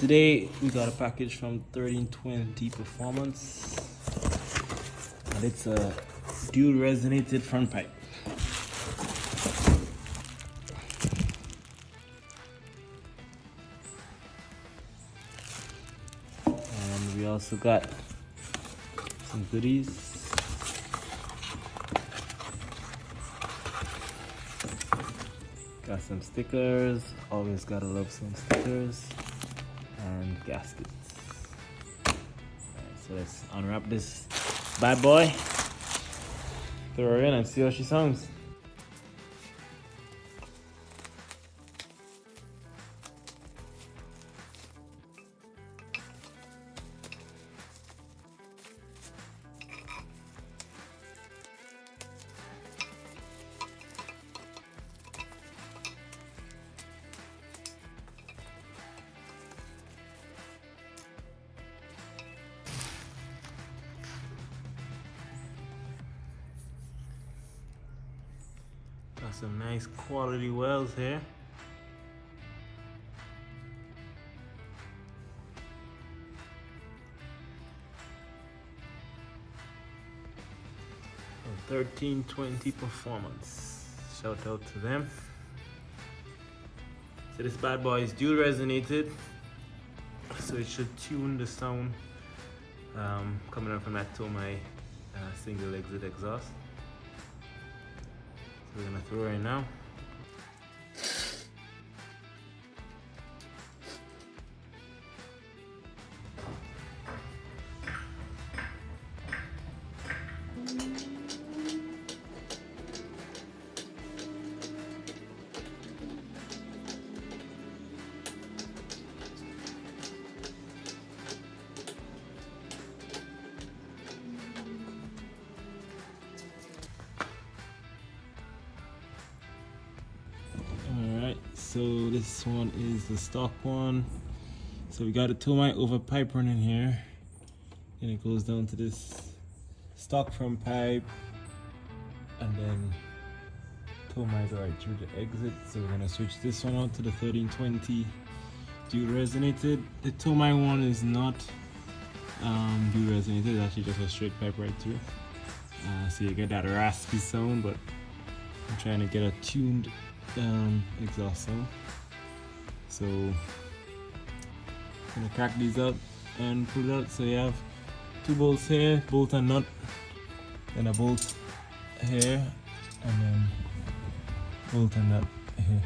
Today we got a package from 1320 Performance, and it's a dual resonated front pipe. And we also got some goodies. Got some stickers, always gotta love some stickers, and gaskets. Alright, so let's unwrap this bad boy, throw her in and see how she sounds. Got some nice quality wells here. From 1320 Performance. Shout out to them. So this bad boy is dual resonated, so it should tune the sound coming out from that Tomei single exit exhaust. So we're gonna throw her in now. Alright, so this one is the stock one. So we got a Tomei over pipe running here, and it goes down to this stock front pipe, and then Tomei's right through the exit. So we're gonna switch this one out to the 1320 dual resonated. The Tomei one is not dual resonated, it's actually just a straight pipe right through. So you get that raspy sound, but I'm trying to get a tuned exhaust sound. So I'm gonna crack these out and pull it out. So you have two bolts here, bolt and nut, then a bolt here, and then bolt and nut here.